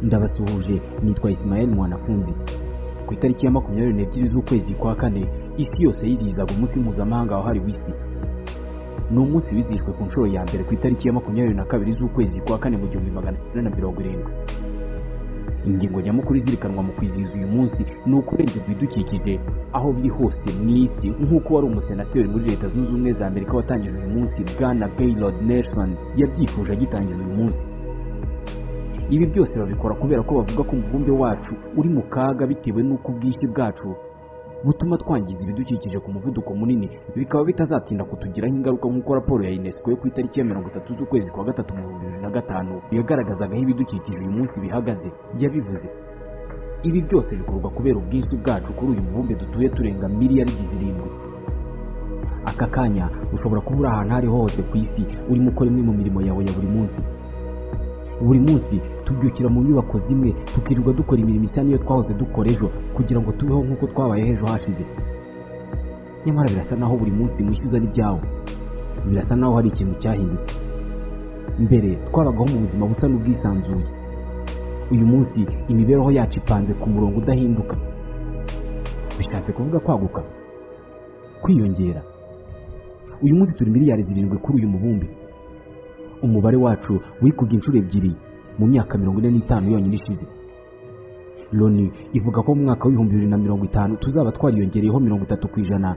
Ndabasuhuje, nitwa Ismael Mwanafunzi. Ku itariki ya 22 z'ukwezi kwa kane, isi yose yizihizaga umunsi mpuzamahanga wahariwe isi. Ni umunsi wizihijwe ku nshuro ya mbere ku itariki ya 22 z'ukwezi kwa kane mu 1970. Ingingo nyamukuru izirikanwa mu kwizihiza uyu munsi ni ukurengera ibidukikije aho biri hose mu isi, nk'uko wari umusenateri muri Leta Zunze Ubumwe za Amerika watangije uyu munsi, Bwana Gaylord Nelson, yabyifuje agitangiza uyu munsi. Ibi byose babikora kubera ko bavuga ko umubumbe wacu uri mu kaga bitewe n'uko ubwinshi bwacu butuma twangiza ibidukikije ku muvuduko munini, bikaba bitazatinda kutugiraho ingaruka, nk'uko raporo ya UNESCO yo ku itariki ya 30 z'ukwezi kwa gatatu mu 2005 yagaragazaga aho ibidukikije uyu munsi bihagaze yabivuze. Ibi byose bikorwa kubera ubwinshi bwacu kuri uyu mubumbe dutuye turenga miliyaridi 7. Aka kanya ushobora kuba uri ahantu ari hose ku isi urimo ukora imwe mu mirimo yawe ya buri munsi. Buri munsi tubyukira mu nyubako zimwe tukirirwa dukora imirimo isa niyo twahoze dukora ejo kugira ngo tubeho nk'uko twabaye ejo hashize. Nyamara birasa naho buri munsi mwishyuza n'ibyawo. Birasa naho hari ikintu cyahindutse. Mbere twabagaho mu buzima busa n'ubwisanzuye. Uyu munsi imibereho yacu ipanze ku murongo udahinduka. Bishatse kuvuga kwaguka, kwiyongera. Uyu munsi turi miliyari 7 kuri uyu mubumbe. Umubare wacu wikubye inshuro 2 mu myaka 45 yonyine ishize. Loni ivuga ko mu mwaka wa 2050 tuzaba twariyongereyeho 30%,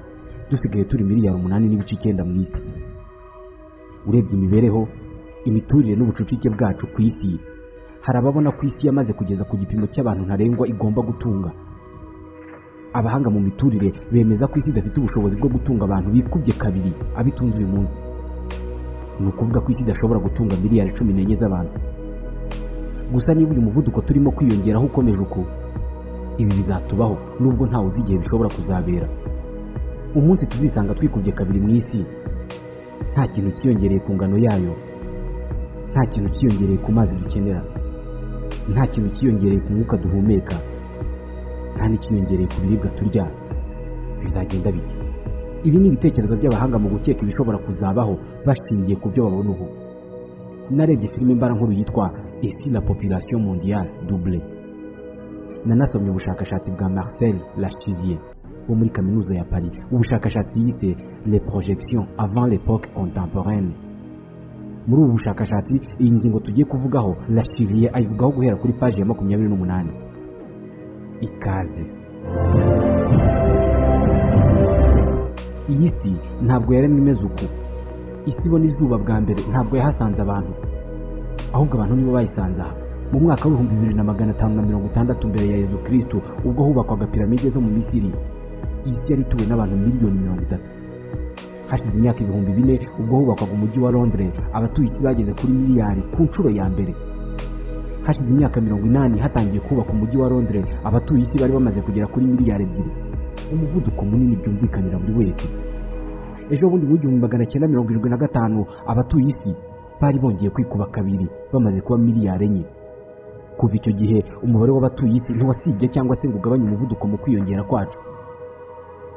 dusigaye turi miliyari 8.9 mu isi. Urebye imibereho, imiturire n'ubucucike bwacu ku isi, hari ababona ko isi yamaze kugeza ku gipimo cy'abantu ntarengwa igomba gutunga. Abahanga mu miturire bemeza ko isi idafite ubushobozi bwo gutunga abantu bikubye 2 abitunze uyu munsi. Ni ukuvuga ko isi idashobora gutunga miliyari 14 z'abantu. Gusa niba uyu muvuduko turimo kwiyongeraho ukomeje uko, ibi bizatubaho nubwo ntawe uzi igihe bishobora kuzabera. Umunsi tuzisanga twikubye 2 mu isi, nta kintu cyiyongereye ku ngano yayo, nta kintu cyiyongereye ku mazi dukenera, nta kintu cyiyongereye ku mwuka duhumeka, nta n'icyiyongereye ku biribwa turya. Bizagenda bite? Ibi ni ibitekerezo by'abahanga mu gukeka ibishobora kuzabaho bashingiye ku byo babona ubu. Narebye filime mbara nkuru yitwa Et si la population mondiale doublait. Nanasomye ubushakashatsi bwa Marcel Lachivier wo muri kaminuza ya Paris. Ubushakashatsi yise Les projections avant l'époque contemporaine. Muri ubu bushakashatsi iyi ngingo tugiye kuvugaho Lachivier ayivugaho guhera kuri page ya 28. Ikaze. Iyi si ntabwo yaremwe imeze uku. Isi ibona izuba bwa mbere ntabwo yahasanze abantu, ahubwo abantu nibo bayisanze aha. Mu mwaka wa 2560 mbere ya Yezu Kristo, ubwo hubakwaga piramide zo mu Misiri, isi yari ituwe n'abantu miliyoni 30. Hashize imyaka 4000 ubwo hubakwaga umujyi wa Londres, abatuye isi bageze kuri miliyari ku nshuro ya mbere. Hashize imyaka 80 hatangiye kubaka umujyi wa Londres, abatuye isi bari bamaze kugera kuri miliyari 2. Umuvuduko munini byumvikanira buri wese. Ejo bundi mu 1975 abatuye isi bari bongeye kwikuba 2 bamaze kuba miliyari 4. Kuva icyo gihe umubare w'abatuye isi ntiwasibye cyangwa se ngo ugabanye umuvuduko mu kwiyongera kwacu.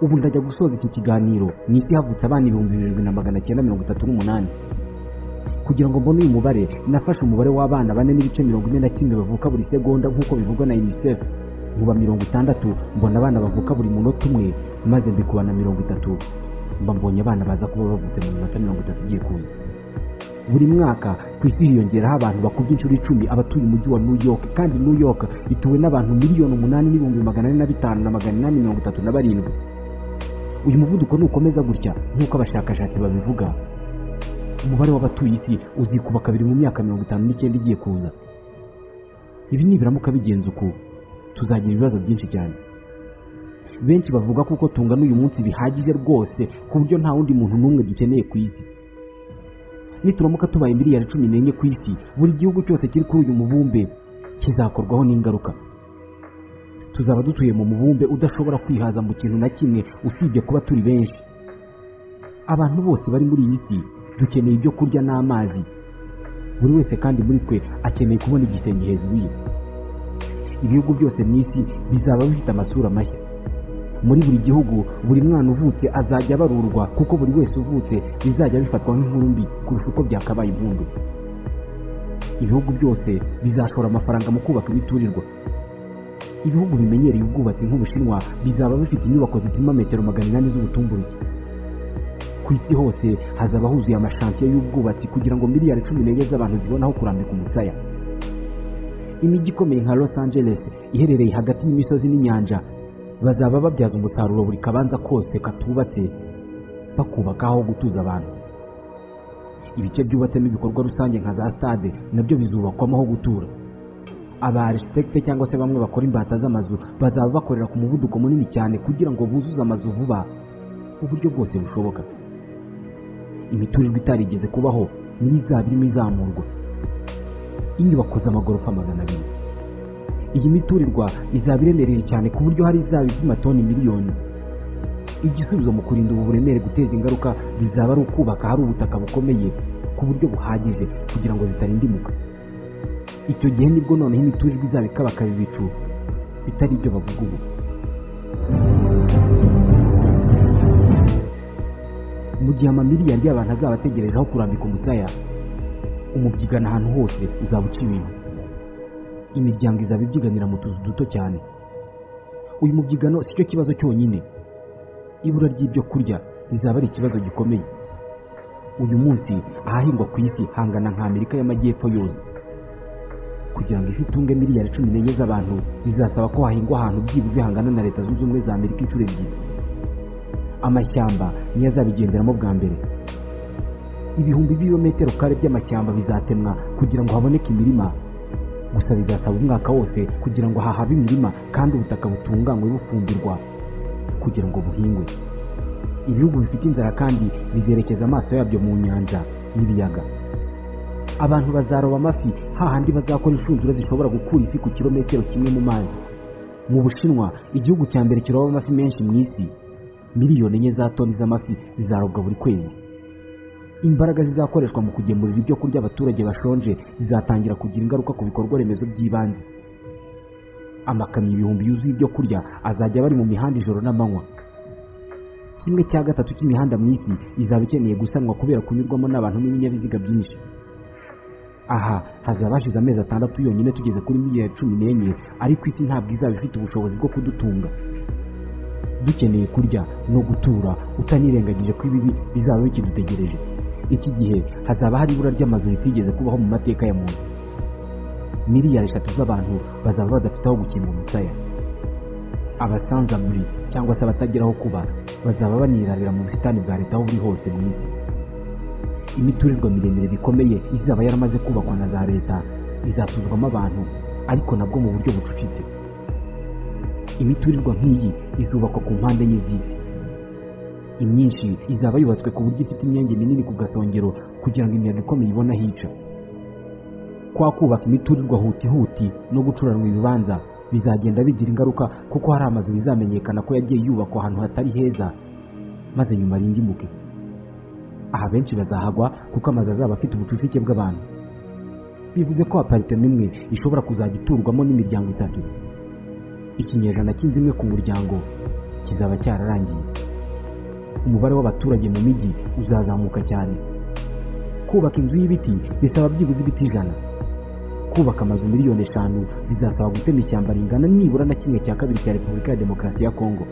Ubu ndajya gusoza iki kiganiro mu isi havutse abana 2938. Kugira ngo mbone uyu mubare nafashe umubare w'abana 4.41 bavuka buri segonda nk'uko bivugwa na UNICEF. Muba 60 mbona abana bavuka buri munota umwe, maze mbikuba na 30 mba mbonye abana baza kuba bavutse mu minota 30 igiye kuza. Buri mwaka ku isi hiyongeraho abantu bakubye inshuro 10 abatuye umujyi wa New York, kandi New York ituwe n'abantu miliyoni 8,435,837. Uyu muvuduko nukomeza gutya nk'uko abashakashatsi babivuga, umubare w'abatuye isi uzikuba 2 mu myaka 59 igiye kuza. Ibi nibiramuka bigenze uko, tuzagira ibibazo byinshi cyane. Benshi bavuga kuko tungana uyu munsi bihagije rwose ku buryo nta wundi muntu n'umwe dukeneye ku isi. Nituramuka tubaye miliyari 14 ku isi, buri gihugu cyose kiri kuri uyu mubumbe kizakorwaho n'ingaruka. Tuzaba dutuye mu mubumbe udashobora kwihaza mu kintu na kimwe usibye kuba turi benshi. Abantu bose bari muri iyi si dukeneye ibyo kurya n'amazi. Buri wese kandi muri twe akeneye kubona igisenge hejuru ye. Ibihugu byose mu isi bizaba bifite amasura mashya. Muri buri gihugu buri mwana uvutse azajya abarurwa, kuko buri wese uvutse bizajya bifatwa nk'inkuru mbi kurusha uko byakabaye impundu. ibihugu byose bizashora amafaranga mu kubaka imiturirwa. Ibihugu bimenyereye ubwubatsi nk'Ubushinwa bizaba bifite inyubako zipima metero 800 z'ubutumburuke. Ku isi hose hazaba huzuye amashantiye y'ubwubatsi kugira ngo miliyari 14 z'abantu zibonaho kurambika umusaya. Imijyi ikomeye nka Los Angeles iherereye hagati y'imisozi n'inyanja bazaba babyaza umusaruro buri kabanza kose katubatse bakubaka aho gutuza abantu. Ibice byubatsemo ibikorwa rusange nka za stade nabyo bizubakwamo aho gutura. Aba architecte cyangwa se bamwe bakora imbata z'amazu bazaba bakorera ku muvuduko munini cyane kugira ngo buzuze amazu vuba uburyo bwose bushoboka. Imiturirwa itarigeze kubaho niyo izaba irimo izamurwa. Inyubako z'amagorofa 200. Iyi miturirwa izaba iremereye cyane ku buryo hari izaba ipima toni miliyoni. Igisubizo mu kurinda ubu buremere guteza ingaruka bizaba ari ukubaka hari ubutaka bukomeye ku buryo buhagije kugira ngo zitarindimuka. Icyo gihe nibwo noneho imiturirwa izaba ikabakaba ibicu bitari ibyo bavuga ubu. Mu gihe amamiliyari y'abantu azaba ategereje aho kurambika umusaya, umubyigano ahantu hose uzaba uca ibintu. Imiryango izaba ibyiganira mu tuzu duto cyane. Uyu mubyigano si cyo kibazo cyonyine. Ibura ry'ibyo kurya rizaba ari ikibazo gikomeye. Uyu munsi ahahingwa ku isi hangana nka Amerika y'Amajyepfo yose. Kugira ngo isi itunge miliyari 14 z'abantu bizasaba ko hahingwa ahantu byibuze hangana na Leta Zunze Ubumwe za Amerika inshuro ebyiri. Amashyamba niyo azabigenderamo bwa mbere. Ibihumbi by'ibirometero kare by'amashyamba bizatemwa kugira ngo haboneke imirima. Gusa bizasaba umwaka wose kugira ngo hahabe imirima kandi ubutaka butunganywe bufumbirwa kugira ngo buhingwe. Ibihugu bifite inzara kandi bizerekeza amaso yabyo mu nyanja n'ibiyaga. Abantu bazaroba amafi hahandi bazakora inshundura zishobora gukura ifi ku kilometero kimwe mu mazi. Mu Bushinwa, igihugu cya mbere kiroba amafi menshi mu isi, miliyoni 4 za toni z'amafi zizarobwa buri kwezi. Imbaraga zizakoreshwa mu kugemurira ibyo kurya abaturage bashonje zizatangira kugira ingaruka ku bikorwa remezo by'ibanze. Amakamyo ibihumbi yuzuye ibyo kurya azajya bari mu mihanda ijoro n'amanywa. 1/3 cy'imihanda mu isi izaba ikeneye gusanwa kubera kunyurwamo n'abantu n'ibinyabiziga byinshi. Aha hazaba hashize amezi 6 yonyine tugeze kuri miliyari 14, ariko isi ntabwo izaba ifite ubushobozi bwo kudutunga. Dukeneye kurya no gutura utanirengagije ko ibibi bizaba bikidutegereje. Iki gihe hazaba hari ibura ry'amazu ritigeze kubaho mu mateka ya muntu. Miliyari 3 z'abantu bazaba badafite aho gukinga umusaya. Abasanzamuri cyangwa se abatageraho kuba bazaba banirarira mu busitani bwa leta aho buri hose mu isi. Imiturirwa miremire bikomeye izaba yaramaze kubakwa na za leta izatuzwamo abantu, ariko nabwo mu buryo bucucitse. Imiturirwa nk'iyi izubakwa ku mpande enye z'isi. Imyinshi izaba yubatswe ku buryo ifite imyenge minini ku gasongero kugira ngo imiyaga ikomeye ibone ahica. Kwa kubaka imiturirwa huti no gucuranwa ibibanza bizagenda bigira ingaruka kuko hari amazu bizamenyekana ko yagiye yubakwa ahantu hatari heza maze nyuma rindimuke. Aha benshi bazahagwa kuko amazu azaba afite ubucucike bw'abantu. Bivuze ko apartment imwe ishobora kuzajya iturwamo n'imiryango 3. Ikinyejana cy'inzu imwe ku muryango kizaba cyararangiye. Umubare w'abaturage mu mijyi uzazamuka cyane. Kubaka inzu y'ibiti bisaba byibuze ibiti 100. Kubaka amazu miliyoni 5 bizasaba gutema ishyamba ringana nibura na 1/2 cya Repubulika ya Demokarasi ya Kongo.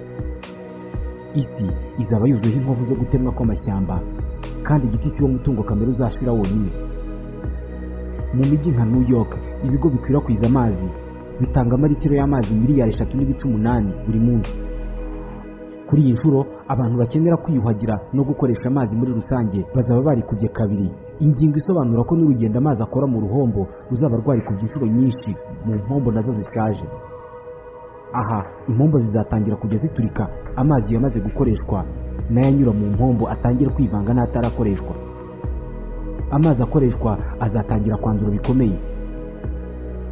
Isi izaba yuzuye inkovu zo gutemwa kw'amashyamba kandi igiti cy'uwo mutungo kamere uzashira wonyine. Mu mijyi nka New York, ibigo bikwirakwiza amazi bitanga amaritiro y'amazi miliyari 3.8 buri munsi. Kuri iyi nshuro abantu bakenera kwiyuhagira no gukoresha amazi muri rusange bazaba barikubye kabiri. Ingingo isobanura ko n'urugendo amazi akora mu ruhombo ruzaba rwarikubye inshuro nyinshi mu mpombo nazo zishaje. Aha impombo zizatangira kujya ziturika amazi yamaze gukoreshwa n'ayanyura mu mpombo atangira kwivanga n'atarakoreshwa. Amazi akoreshwa azatangira kwandura bikomeye.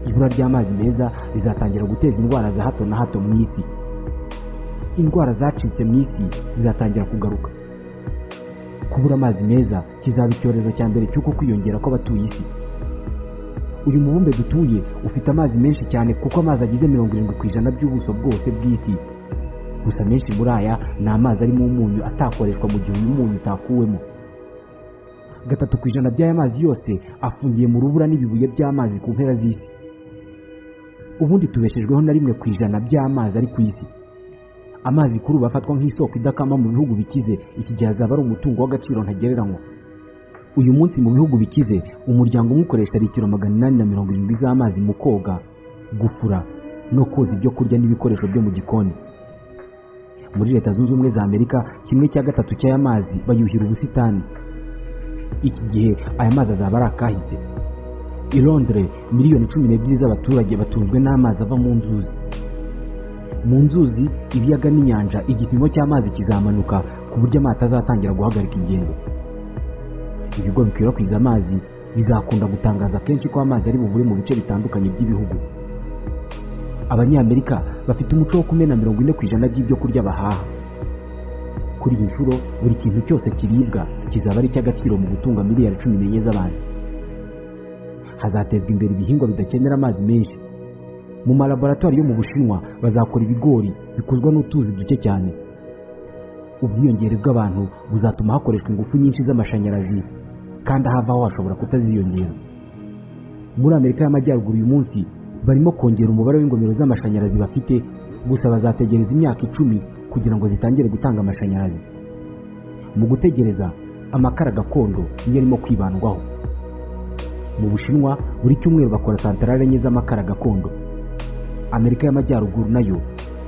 Ibura ry'amazi meza rizatangira guteza indwara za hato na hato mu isi. Indwara zacitse mu isi zizatangira kugaruka. Kubura amazi meza kizaba icyorezo cya mbere cy'uko kwiyongera kw'abatuye isi. Uyu mubumbe dutuye ufite amazi menshi cyane kuko amazi agize 70% by'ubuso bwose bw'isi. Gusa menshi muri aya ni amazi arimo umunyu atakoreshwa mu gihe uyu munyu utakuwemo. 3% by'aya mazi yose afungiye mu rubura n'ibibuye by'amazi ku mpera z'isi. Ubundi tubeshejweho na 1% by'amazi ari ku isi. Amazi kuri ubu afatwa nk'isoko idakama mu bihugu bikize, iki gihe azaba ari umutungo w'agaciro ntagereranywa. Uyu munsi mu bihugu bikize umuryango umukoresha litiro 870 z'amazi mu koga, gufura no koza ibyo kurya n'ibikoresho byo mu gikoni. Muri Leta Zunze Ubumwe za Amerika 1/3 cy'aya mazi bayuhira ubusitani. Iki gihe aya mazi azaba ari akahise. I Londres miliyoni 12 z'abaturage batunzwe n'amazi ava mu nzuzi. Mu nzuzi, ibiyaga n'inyanja igipimo cy'amazi kizamanuka ku buryo amazi azatangira guhagarika ingendo. Ibigo bikwirakwiza amazi bizakunda gutangaza kenshi ko amazi ari bubure mu bice bitandukanye by'ibihugu. Abanyamerika bafite umuco wo kumena 40% by'ibyo kurya bahaha. Kuri iyi nshuro buri kintu cyose kiribwa kizaba ari cy'agaciro mu gutunga miliyari 14 z'abantu. Hazatezwa imbere ibihingwa bidakenera amazi menshi. Mu malaboratoire yo mu Bushinwa bazakora ibigori bikozwa n'utuzi duke cyane. Ubwiyongere bw'abantu buzatuma hakoreshwa ingufu nyinshi z'amashanyarazi kandi ahavaho hashobora kutaziyongera. Muri Amerika y'Amajyaruguru uyu munsi barimo kongera umubare w'ingomero z'amashanyarazi bafite, gusa bazategereza imyaka 10 kugira ngo zitangire gutanga amashanyarazi. Mu gutegereza, amakara gakondo niyo arimo kwibandwaho. Mu Bushinwa buri cyumweru bakora santarare enye z'amakara gakondo. Amerika y'Amajyaruguru nayo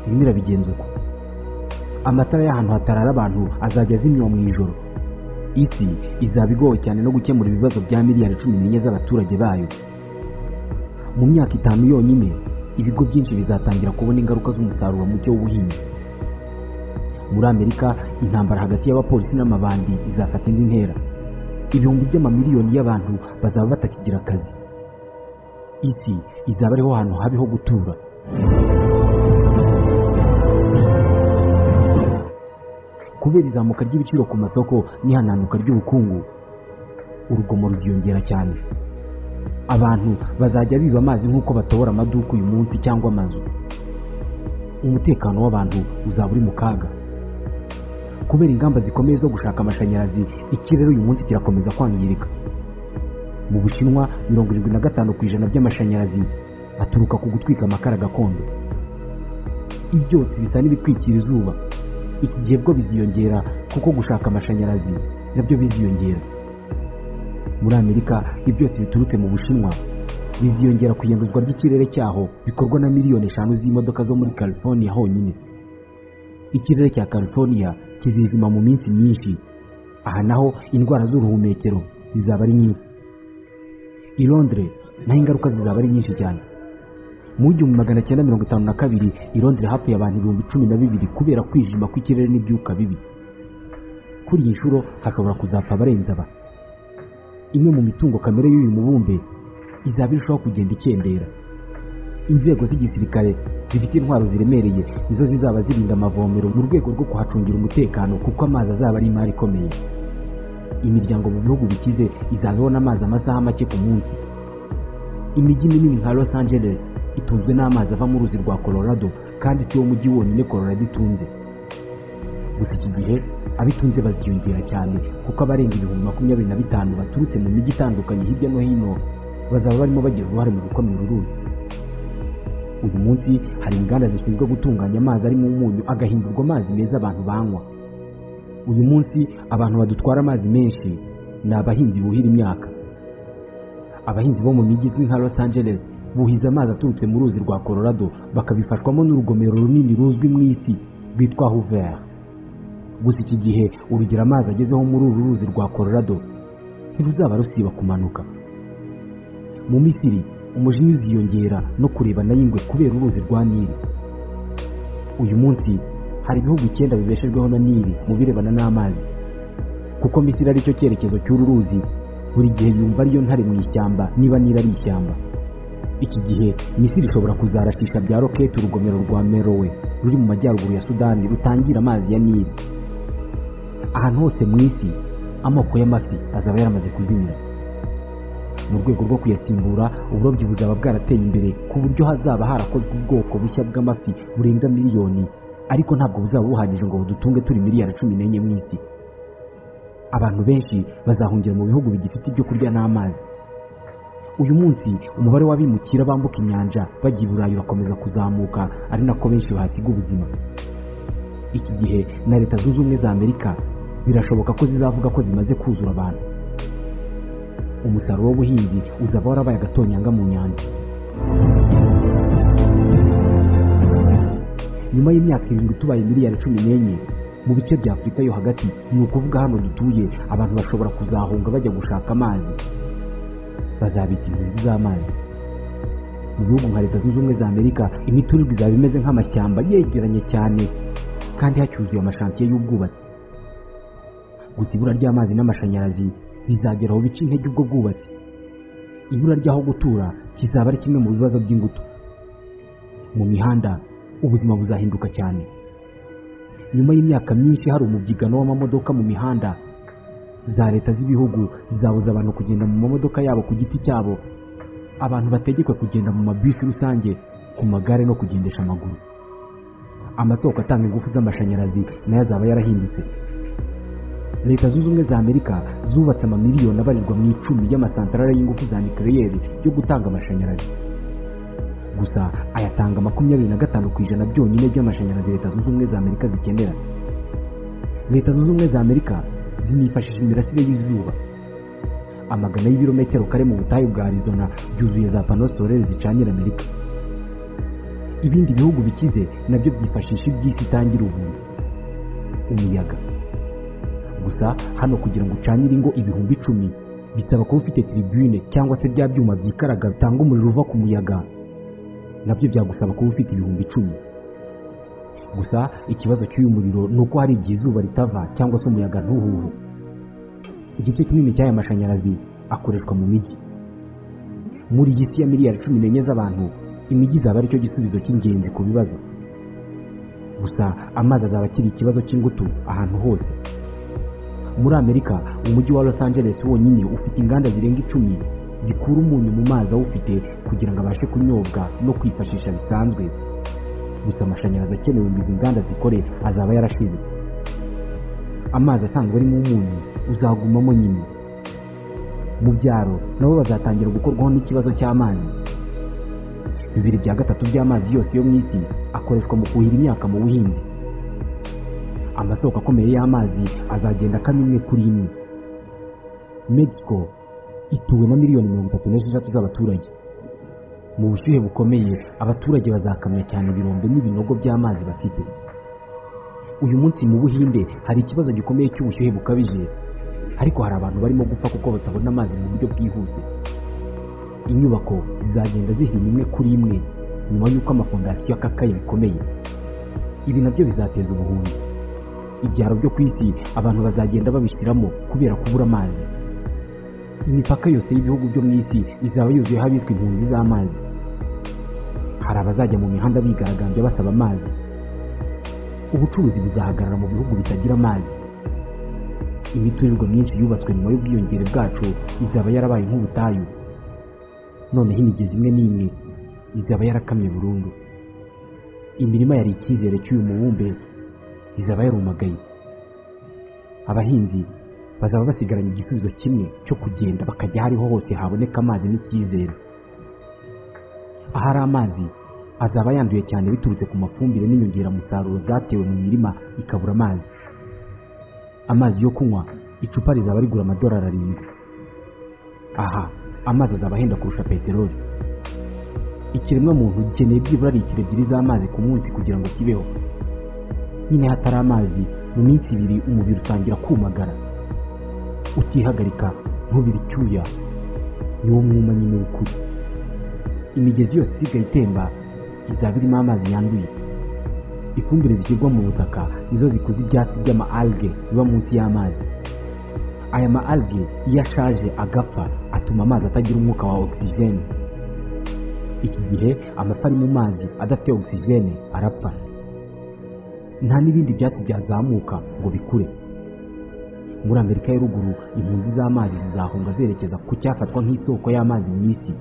irimo irabigenzurwa. Amatara y'ahantu hatarara abantu azajya azimywa mu ijoro. Isi izaba igowe cyane no gukemura ibibazo bya miliyari 14 z'abaturage bayo. Mu myaka 5 yonyine ibigo byinshi bizatangira kubona ingaruka z'umusaruro muke w'ubuhinzi. Muri Amerika intambara hagati y'abapolisi n'amabandi izafata indi ntera. Ibihumbi by'amamiliyoni y'abantu bazaba batakigira akazi. Isi izaba ariho hantu habi ho gutura. Kubera izamuka ry'ibiciro ku masoko n'ihananuka ry'ubukungu, urugomo ruziyongera cyane. Abantu bazajya biba amazi nk'uko batobora amaduka uyu munsi cyangwa amazu. Umutekano w'abantu uzaba uri mu kaga. Kubera ingamba zikomeye zo gushaka amashanyarazi, ikirere uyu munsi kirakomeza kwangirika. Mu Bushinwa 75% by'amashanyarazi aturuka ku gutwika amakara gakondo. Ibyotsi bisa n'ibitwikira izuba. Iki gihe bwo biziyongera kuko gushaka amashanyarazi nabyo biziyongera. Muri Amerika ibyotsi biturutse mu Bushinwa biziyongera ku iyanduzwa ry'ikirere cyaho bikorwa na miliyoni 5 z'imodoka zo muri California honyine. Ikirere cya California kizizima mu minsi myinshi. Aha naho indwara z'uruhumekero zizaba ari nyinshi. I Londres naho ingaruka zizaba ari nyinshi cyane. Mu 1952 I Londres hapfuye abantu 12,000 kubera kwijima kw'ikirere n'ibyuka bibi. Kuri iyi nshuro hashobora kuzapfa abarenze aba. Imwe mu mitungo kamere y'uyu mubumbe izaba irushaho kugenda ikendera. Inzego z'igisirikare zifite intwaro ziremereye nizo zizaba zirinda amavomero mu rwego rwo kuhacungira umutekano kuko amazi azaba ari imari ikomeye. Imiryango mu bihugu bikize izabona amazi amasaha make ku munsi. Imijyi minini nka Los Angeles itunzwe n'amazi ava mu ruzi rwa Colorado kandi si wo mujyi wonyine Colorado itunze. Gusa iki gihe abitunze baziyongera cyane kuko abarenga 25,000 baturutse mu mijyi itandukanye hirya no hino bazaba barimo bagira uruhare mu gukomera uruzi. Uyu munsi hari inganda zishinzwe gutunganya amazi ari mu munyu agahindurwa amazi meza abantu banywa. Uyu munsi abantu badutwara amazi menshi ni abahinzi buhira imyaka. Abahinzi bo mu mijyi izwi nka Los Angeles buhiza amazi aturutse mu ruzi rwa Colorado bakabifashwamo n'urugomero runini ruzwi mu isi rwitwa Hoover. Gusa iki gihe urugero amazi agezeho muri uru ruzi rwa Colorado ntiruzaba rusiba kumanuka. Mu Misiri umujinya uziyongera no kurebana y'ingwe kubera uruzi rwa Nili. Uyu munsi hari ibihugu 9 bibeshejweho na Nili mu birebana n'amazi. Kuko Misiri ari cyo cyerekezo cy'uru ruzi, buri gihe yumva ariyo ntare mu ishyamba niba Nili ari ishyamba. Iki gihe Misiri ishobora kuzarashisha bya roketi urugomero rwa Merowe ruri mu majyaruguru ya Sudani rutangira amazi ya Nili. Ahantu hose mu isi amoko y'amafi azaba yaramaze kuzimira. Mu rwego rwo kuyasimbura uburobyi buzaba bwarateye imbere ku buryo hazaba harakozwe ubwoko bushya bw'amafi burenga miliyoni, ariko ntabwo buzaba buhagije ngo budutunge turi miliyari 14 mu isi. abantu benshi bazahungira mu bihugu bigifite ibyo kurya n'amazi. Uyu munsi umubare w'abimukira bambuka inyanja bajya i Burayi urakomeza kuzamuka, ari nako benshi bahasiga ubuzima. Iki gihe na Leta Zunze Ubumwe za Amerika birashoboka ko zizavuga ko zimaze kuzura abantu. Umusaruro w'ubuhinzi uzaba warabaye agatonyanga mu nyanja. Nyuma y'imyaka 7 tubaye miliyari 14 mu bice bya Afurika yo hagati, ni ukuvuga hano dutuye, abantu bashobora kuzahunga bajya gushaka amazi. Bazabita impunzi z'amazi. Mu bihugu nka Leta Zunze Ubumwe za Amerika, imiturirwa izaba imeze nk'amashyamba yegeranye cyane kandi hacyuzuye amashantiye y'ubwubatsi. Gusa ibura ry'amazi n'amashanyarazi bizageraho bica intege ubwo bwubatsi. Ibura ry'aho gutura kizaba ari kimwe mu bibazo by'ingutu. Mu mihanda ubuzima buzahinduka cyane. Nyuma y'imyaka myinshi hari umubyigano w'amamodoka mu mihanda, za leta z'ibihugu zizabuza abantu kugenda mu mamodoka yabo ku giti cyabo. Abantu bategekwe kugenda mu mabisi rusange, ku magare no kugendesha amaguru. Amasoko atanga ingufu z'amashanyarazi nayo azaba yarahindutse. Leta Zunze Ubumwe za Amerika zubatse amamiliyoni abarirwa mu 10 y'amasantarare y'ingufu za nucleaire yo gutanga amashanyarazi. Gusa ayatanga 25% byonyine by'amashanyarazi Leta Zunze Ubumwe za Amerika zikenera. Leta Zunze Ubumwe za Amerika zinifashisha imirasire y'izuba. Amagana y'ibirometero kare mu butayu bwa Arizona byuzuye za pano solaire zicanira Amerika. Ibindi bihugu bikize nabyo byifashisha iby'isi itangira ubuntu, umuyaga. Gusa hano kugira ngo ucanire ingo 10,000 bisaba kuba ufite tribune cyangwa se bya byuma byikaraga bitanga umuriro uva ku muyaga, nabyo byagusaba kuba ufite 10,000. Gusa ikibazo cy'uyu muriro nuko hari igihe izuba ritava cyangwa se umuyaga ntuhuhe. Igice kinini cy'aya mashanyarazi akoreshwa mu mijyi. Muri iyi si ya miliyari 14 z'abantu, imijyi izaba ari cyo gisubizo cy'ingenzi ku bibazo. Gusa amazi azaba akiri ikibazo cy'ingutu ahantu hose. Muri Amerika, umujyi wa Los Angeles wonyine ufite inganda zirenga 10 zikura umunyu mu mazi awufite kugira ngo abashe kunyobwa no kwifashisha bisanzwe. Gusa amashanyarazi akenewe ngo izi nganda zikore azaba yarashize. Amazi asanzwe ari mu munyu uzagumamo nyine. Mu byaro nabo bazatangira gukorwaho n'ikibazo cy'amazi. 2/3 by'amazi yose yo mu isi akoreshwa mu kuhira imyaka mu buhinzi. Amasoko akomeye y'amazi azagenda kamwe kuri imwe. Mexico ituwe na miliyoni 36 z'abaturage. Mu bushyuhe bukomeye abaturage bazakamya cyane ibirombe n'ibinogo by'amazi bafite. Uyu munsi mu Buhinde hari ikibazo gikomeye cy'ubushyuhe bukabije, ariko hari abantu barimo gupfa kuko batabona amazi mu buryo bwihuse. Inyubako zizagenda zihina imwe kuri imwe nyuma y'uko amafondasiyo akakaye bikomeye. Ibi nabyo bizateza ubuhunzi. Ibyaro byo ku isi abantu bazagenda babishyiramo kubera kubura amazi. Imipaka yose y'ibihugu byo mu isi izaba yuzuyeho abiswe impunzi z'amazi. Hari abazajya mu mihanda bigaragambya basaba amazi. Ubucuruzi buzahagarara mu bihugu bitagira amazi. Imiturirwa myinshi yubatswe nyuma y'ubwiyongere bwacu izaba yarabaye nk'ubutayu. Noneho imigezi imwe n'imwe izaba yarakamye burundu. Imirima yari icyizere cy'uyu mubumbe izaba yarumagaye. Abahinzi bazaba basigaranye igisubizo kimwe cyo kugenda bakajya hariho hose haboneka amazi n'icyizere. Ahari amazi azaba yanduye cyane biturutse ku mafumbire n'inyongeramusaruro zatewe mu mirima ikabura amazi. Amazi yo kunywa icupa rizaba rigura $7. Aha amazi azaba ahenda kurusha peteroli. Ikiremwa muntu gikeneye byibura litiro 2 z'amazi ku munsi kugira ngo kibeho. Nyine hatari amazi mu minsi 2 umubiri utangira kumagara. Utihagarika ntubiri cyuya, niwo mwuma nyine w'ukuri. Imigezi yose isigaye itemba izaba irimo amazi yanduye. Ifumbire zishyirwa mu butaka nizo zikuza ibyatsi by'ama-alge biba munsi y'amazi. Aya ma-alge iyo ashaje agapfa atuma amazi atagira umwuka wa oxygene. Iki gihe amafi ari mu mazi adafite oxygene arapfa. Nta n'ibindi byatsi byazamuka ngo bikure. Muri Amerika ya ruguru impunzi z'amazi zizahunga zerekeza ku cyafatwa nk'isoko y'amazi mu isi,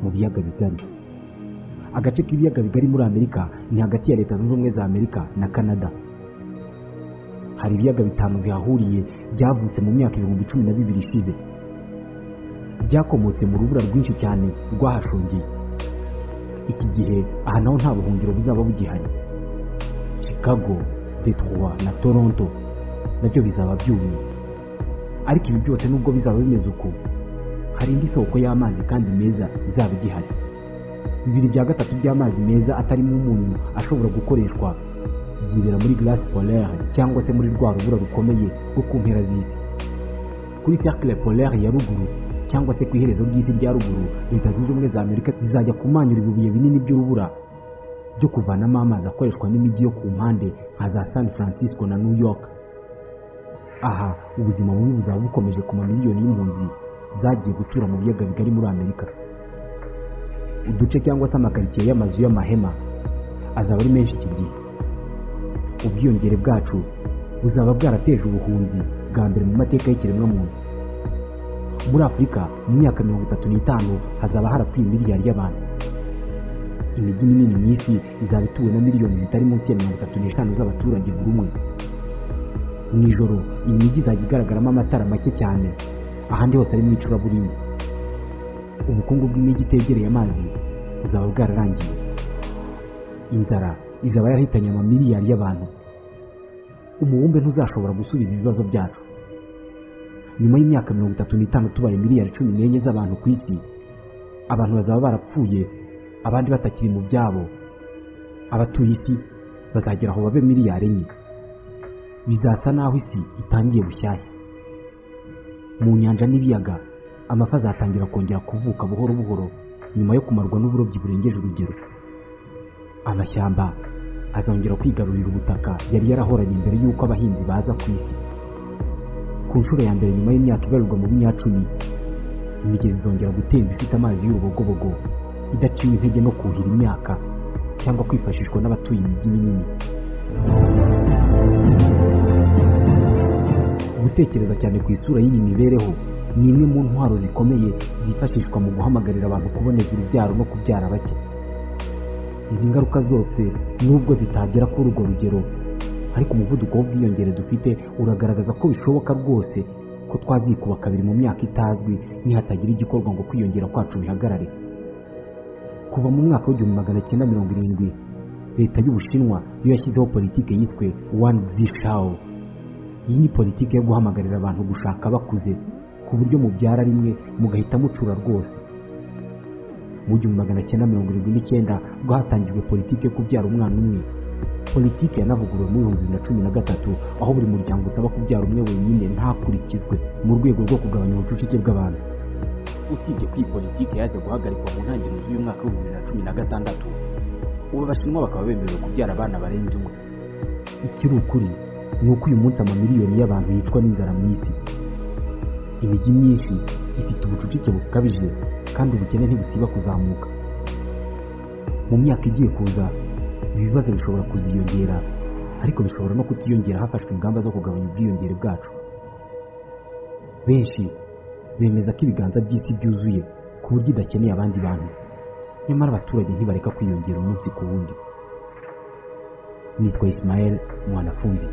mu biyaga bigari. Agace k'ibiyaga bigari muri Amerika ni hagati ya Leta Zunze Ubumwe za Amerika na Canada. Hari ibiyaga 5 bihahuriye byavutse mu myaka 2012 ishize, byakomotse mu rubura rwinshi cyane rwahashongeye. Iki gihe aha naho nta buhungiro buzaba bugihari. Chicago, Detroit na Toronto nabyo bizaba byumye. Ariko ibi byose nubwo bizaba bimeze uko, hari indi soko y'amazi kandi meza izaba igihari. 2/3 by'amazi meza atarimo umunyu ashobora gukoreshwa byibera muri glace polaire cyangwa se muri rwa rubura rukomeye rwo ku mpera z'isi. Kuri cercle polaire ya ruguru cyangwa se ku iherezo ry'isi rya ruguru, Leta Zunze Ubumwe za Amerika zizajya kumanyura ibibuye binini by'urubura byo kuvanamo amazi akoreshwa n'imijyi yo ku mpande nka za San Francisco na New York. Aha ubuzima bubi buzaba bukomeje ku mamiliyoni y'impunzi zagiye gutura mu biyaga bigari muri Amerika. Uduce cyangwa se amakaritsiye y'amazu y'amahema azaba ari menshi iki gihe. Ubwiyongere bwacu buzaba bwarateje ubuhunzi bwa mbere mu mateka y'ikiremwamuntu. Muri Afurika mu myaka 35 hazaba harapfuye miliyari y'abantu. Imijyi minini mu isi izaba ituwe na miliyoni zitari munsi ya 35 z'abaturage buri umwe. Mu ijoro iyi mijyi izajya igaragaramo amatara make cyane, ahandi hose ari mu icuraburindi. Ubukungu bw'imijyi itegereye amazi buzaba bwararangiye. Inzara izaba yarahitanye amamiliyari y'abantu. Umubumbe ntuzashobora gusubiza ibibazo byacu. Nyuma y'imyaka 35 tubaye miliyari 14 z'abantu ku isi, abantu bazaba barapfuye, abandi batakiri mu byabo. Abatuye isi bazagera aho babe miliyari 4. Bizasa naho isi itangiye bushyashya. Mu nyanja n'ibiyaga amafi azatangira kongera kuvuka buhoro buhoro nyuma yo kumarwa n'uburobyi burengeje urugero. Amashyamba azongera kwigarurira ubutaka yari yarahoranye mbere y'uko abahinzi baza ku isi. Ku nshuro ya mbere nyuma y'imyaka ibarirwa mu binyacumi, imigezi izongera gutemba ifite amazi y'urubogobogo, idaciwe intege no kuhira imyaka cyangwa kwifashishwa n'abatuye imijyi minini. Gutekereza cyane ku isura y'iyi mibereho ni imwe mu ntwaro zikomeye zifashishwa mu guhamagarira abantu kuboneza urubyaro no kubyara bake. Izi ngaruka zose nubwo zitagera kuri urwo rugero, ariko umuvuduko w'ubwiyongere dufite uragaragaza ko bishoboka rwose ko twazikuba kabiri mu myaka itazwi nihatagira igikorwa ngo kwiyongera kwacu bihagarare. Kuva mu mwaka w'1970, Leta y'Ubushinwa yo yashyizeho politike yiswe One Zishao. Iyi ni politike yo guhamagarira abantu gushaka bakuze ku buryo mubyara rimwe mugahita mucura rwose. Mu 1979 bwo hatangijwe politike yo kubyara umwana umwe. Politike yanavuguruwe mu 2013 aho buri muryango usaba kubyara umwe wenyine ntakurikizwe mu rwego rwo kugabanya ubucucike bw'abantu. Usibye ko iyi politike yaje guhagarikwa mu ntangiriro z'uyu mwaka wa 2016, ubu Abashinwa bakaba bemerewe kubyara abana barenze umwe. Ikiri ukuri ni uko uyu munsi amamiliyoni y'abantu yicwa n'inzara mu isi. Imijyi myinshi ifite ubucucike bukabije kandi ubukene ntibusiba kuzamuka. Mu myaka igiye kuza ibibazo bishobora kuziyongera, ariko bishobora no kutiyongera hafashwe ingamba zo kugabanya ubwiyongere bwacu. Benshi bemeza ko ibiganza by'isi byuzuye ku buryo idakeneye abandi bantu, nyamara abaturage ntibareka kwiyongera umunsi ku wundi. Nitwa Ismael Mwanafunzi.